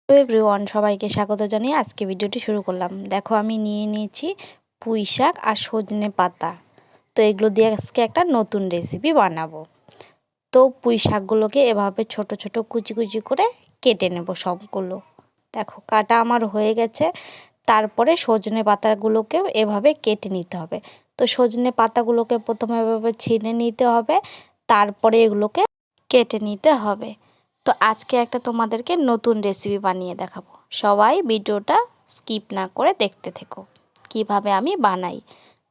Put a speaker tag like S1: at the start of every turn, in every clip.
S1: তো এভরিওয়ান সবাইকে স্বাগত জানিয়ে আজকে ভিডিওটি শুরু করলাম। দেখো আমি নিয়ে নিয়েছি পুঁই শাক আর সজনে পাতা। তো এগুলো দিয়ে আজকে একটা নতুন রেসিপি বানাবো। তো পুঁই শাকগুলোকে এভাবে ছোট ছোট কুচি কুচি করে কেটে নেব সবগুলো। দেখো কাটা আমার হয়ে গেছে। তারপরে সজনে পাতাগুলোকেও এভাবে কেটে নিতে হবে। তো সজনে পাতাগুলোকে প্রথমে এভাবে ছিঁড়ে নিতে হবে, তারপরে এগুলোকে কেটে নিতে হবে। তো আজকে একটা তোমাদেরকে নতুন রেসিপি বানিয়ে দেখাবো। সবাই ভিডিওটা স্কিপ না করে দেখতে থেকো কিভাবে আমি বানাই।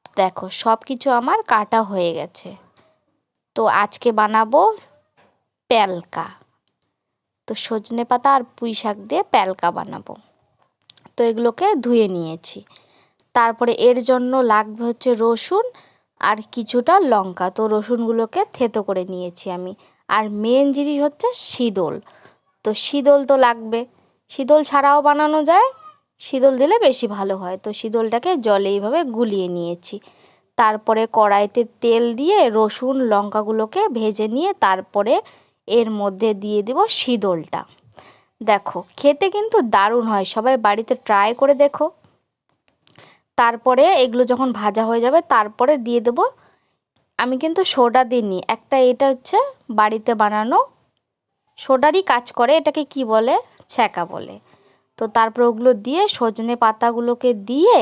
S1: তো দেখো সব কিছু আমার কাটা হয়ে গেছে। তো আজকে বানাবো প্যালকা। তো সজনে পাতা আর পুঁই শাক দিয়ে প্যালকা বানাবো। তো এগুলোকে ধুয়ে নিয়েছি। তারপরে এর জন্য লাগবে হচ্ছে রসুন আর কিছুটা লঙ্কা। তো রসুনগুলোকে থেতো করে নিয়েছি আমি। আর মেন জিনিস হচ্ছে শীদল। তো শীদল তো লাগবে, শীদল ছাড়াও বানানো যায়, শীদল দিলে বেশি ভালো হয়। তো শীদলটাকে জলে এইভাবে গুলিয়ে নিয়েছি। তারপরে কড়াইতে তেল দিয়ে রসুন লঙ্কাগুলোকে ভেজে নিয়ে তারপরে এর মধ্যে দিয়ে দেব শীদলটা। দেখো খেতে কিন্তু দারুণ হয়, সবাই বাড়িতে ট্রাই করে দেখো। তারপরে এগুলো যখন ভাজা হয়ে যাবে তারপরে দিয়ে দেব, আমি কিন্তু সোডা দিইনি, একটা এটা হচ্ছে বাড়িতে বানানো সোডারই কাজ করে, এটাকে কি বলে, ছ্যাঁকা বলে। তো তারপর ওগুলো দিয়ে সজনে পাতাগুলোকে দিয়ে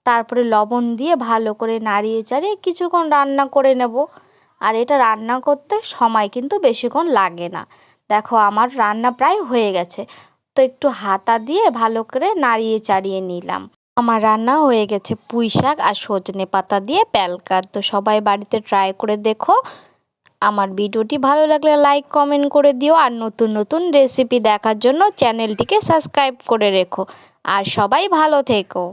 S1: তারপরে লবণ দিয়ে ভালো করে নাড়িয়ে চাড়িয়ে কিছুক্ষণ রান্না করে নেব। আর এটা রান্না করতে সময় কিন্তু বেশিক্ষণ লাগে না। দেখো আমার রান্না প্রায় হয়ে গেছে। তো একটু হাতা দিয়ে ভালো করে নাড়িয়ে চাড়িয়ে নিলাম। আমার রান্না হয়ে গেছে পুঁই শাক আর সজনে পাতা দিয়ে প্যালকা। তো সবাই বাড়িতে ট্রাই করে দেখো। আমার ভিডিওটি ভালো লাগলে লাইক কমেন্ট করে দিও। আর নতুন নতুন রেসিপি দেখার জন্য চ্যানেলটিকে সাবস্ক্রাইব করে রেখো। আর সবাই ভালো থেকো।